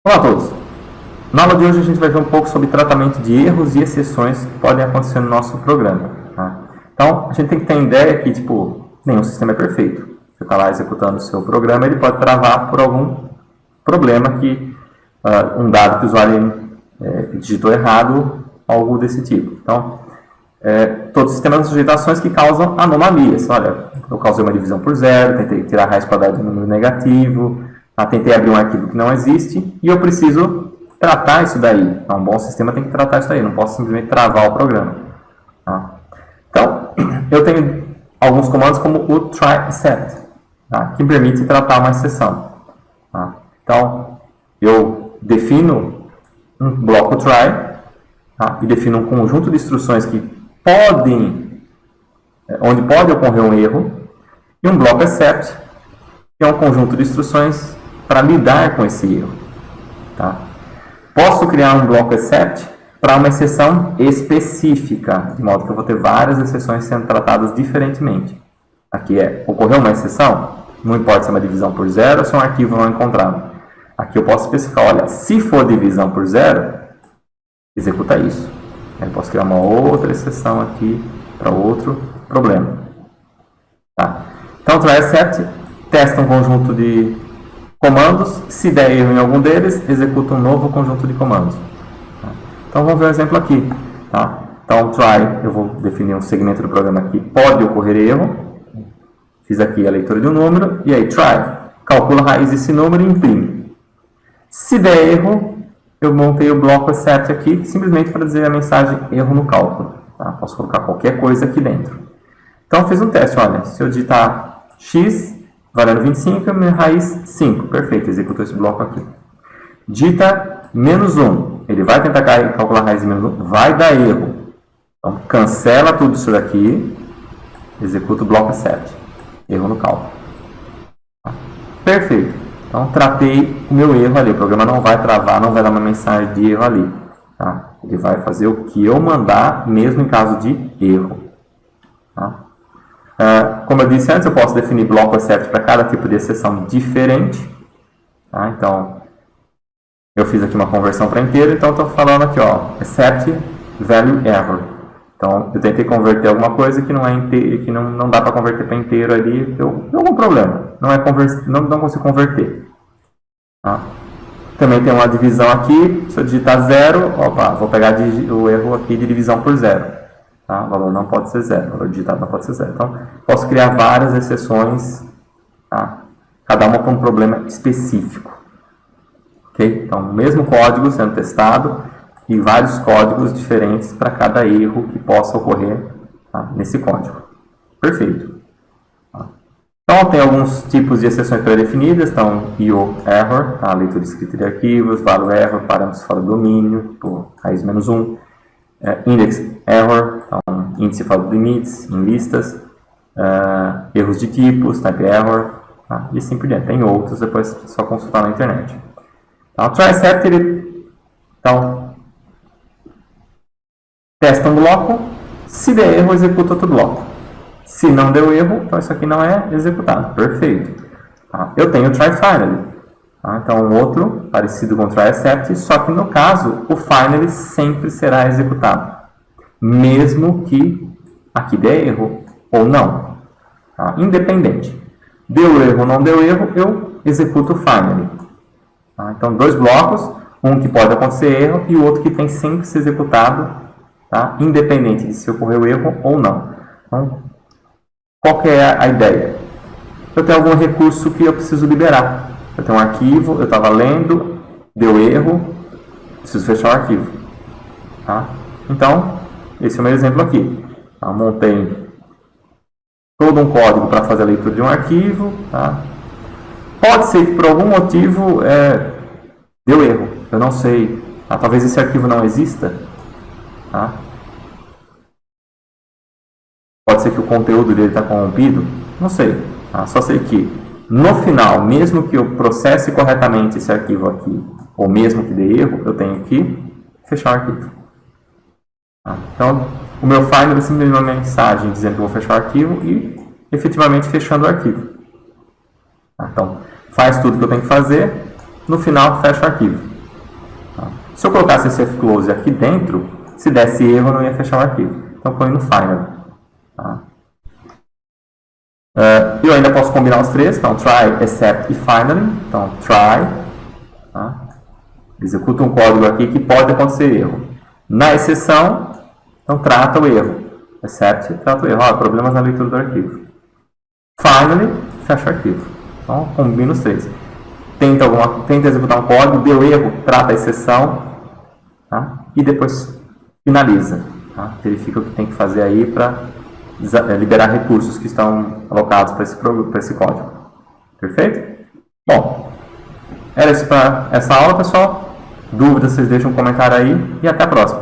Olá a todos! Na aula de hoje a gente vai ver um pouco sobre tratamento de erros e exceções que podem acontecer no nosso programa. Tá? Então, a gente tem que ter a ideia que nenhum sistema é perfeito. Você está lá executando o seu programa, ele pode travar por algum problema que um dado que o usuário digitou errado, algo desse tipo. Então, todos os sistemas são sujeitos a ações que causam anomalias. Olha, eu causei uma divisão por zero, tentei tirar a raiz quadrada de um número negativo, tentei abrir um arquivo que não existe e eu preciso tratar isso daí. Então, um bom sistema tem que tratar isso daí, não posso simplesmente travar o programa. Tá? Então, eu tenho alguns comandos como o try except, que permite tratar uma exceção. Tá? Então, eu defino um bloco try e defino um conjunto de instruções que onde pode ocorrer um erro, e um bloco except, que é um conjunto de instruções para lidar com esse erro. Tá? Posso criar um bloco except para uma exceção específica, de modo que eu vou ter várias exceções sendo tratadas diferentemente. Aqui ocorreu uma exceção, não importa se é uma divisão por zero ou se é um arquivo não encontrado. Aqui eu posso especificar, olha, se for divisão por zero, executa isso. Eu posso criar uma outra exceção aqui para outro problema. Tá? Então, o try except testa um conjunto de comandos. Se der erro em algum deles, executa um novo conjunto de comandos. Tá? Então, vamos ver um exemplo aqui. Tá? Então, try, eu vou definir um segmento do programa aqui. Pode ocorrer erro. Fiz aqui a leitura de um número. E aí, try, calcula a raiz desse número e imprime. Se der erro, eu montei o bloco except aqui, simplesmente para dizer a mensagem erro no cálculo. Tá? Posso colocar qualquer coisa aqui dentro. Então, fiz um teste. Olha, se eu digitar x, valendo 25, minha raiz 5. Perfeito, executou esse bloco aqui. Digita menos 1. Ele vai tentar calcular a raiz de menos 1. Vai dar erro. Então, cancela tudo isso daqui. Executa o bloco except. Erro no cálculo. Tá? Perfeito. Então, tratei o meu erro ali. O programa não vai travar, não vai dar uma mensagem de erro ali. Tá? Ele vai fazer o que eu mandar, mesmo em caso de erro. Tá? Como eu disse antes, eu posso definir bloco except para cada tipo de exceção diferente. Tá? Então, eu fiz aqui uma conversão para inteiro, então estou falando aqui, except value error. Então, eu tentei converter alguma coisa que não é inteiro, que não dá para converter para inteiro ali, deu algum problema. Não consigo converter. Tá? Também tem uma divisão aqui, se eu digitar 0, vou pegar o erro aqui de divisão por 0. Tá? O valor não pode ser 0, o valor digitado não pode ser 0. Então, posso criar várias exceções, tá? Cada uma com um problema específico. Okay? Então, o mesmo código sendo testado e vários códigos diferentes para cada erro que possa ocorrer, tá? Nesse código. Perfeito. Tá? Então, tem alguns tipos de exceções pré-definidas. Então, IO error, tá? Leitura escrita de arquivos, value error, parâmetros fora do domínio, tipo raiz menos 1. Index error, então, índice fora de limites, em listas. Erros de tipos, type error, tá? E assim por diante. Tem outros, depois é só consultar na internet. Então, o try except, então, testa um bloco. Se der erro, executa outro bloco. Se não deu erro, então isso aqui não é executado. Perfeito. Tá? Eu tenho o try finally. Tá? Então, um outro parecido com o try except, só que no caso, o finally sempre será executado. Mesmo que aqui dê erro ou não. Tá? Independente. Deu erro ou não deu erro, eu executo o finally. Tá? Então, dois blocos. Um que pode acontecer erro e o outro que tem sempre que ser executado, tá? Independente de se ocorreu erro ou não. Então, qual que é a ideia? Eu tenho algum recurso que eu preciso liberar. Eu tenho um arquivo, eu estava lendo, deu erro, preciso fechar o arquivo. Tá? Então, esse é o meu exemplo aqui. Eu montei todo um código para fazer a leitura de um arquivo. Tá? Pode ser que por algum motivo deu erro, eu não sei. Tá? Talvez esse arquivo não exista. Tá? Pode ser que o conteúdo dele está corrompido, não sei. Tá? Só sei que no final, mesmo que eu processe corretamente esse arquivo aqui, ou mesmo que dê erro, eu tenho que fechar o arquivo. Tá? Então, o meu final é simplesmente uma mensagem dizendo que eu vou fechar o arquivo e efetivamente fechando o arquivo. Tá? Então, faz tudo que eu tenho que fazer, no final fecha o arquivo. Se eu colocasse esse fclose aqui dentro, se desse erro, eu não ia fechar o arquivo. Então, põe no finally. Tá? Eu ainda posso combinar os três. Então, try, except e finally. Então, try. Tá? Executa um código aqui que pode acontecer erro. Na exceção, então, trata o erro. Except, trata o erro. Problemas na leitura do arquivo. Finally, fecha o arquivo. Então, combina os três. Tenta executar um código, deu erro, trata a exceção, tá? E depois finaliza. Tá? Verifica o que tem que fazer aí para liberar recursos que estão alocados para esse código. Perfeito? Bom, era isso para essa aula, pessoal. Dúvidas, vocês deixam um comentário aí e até a próxima.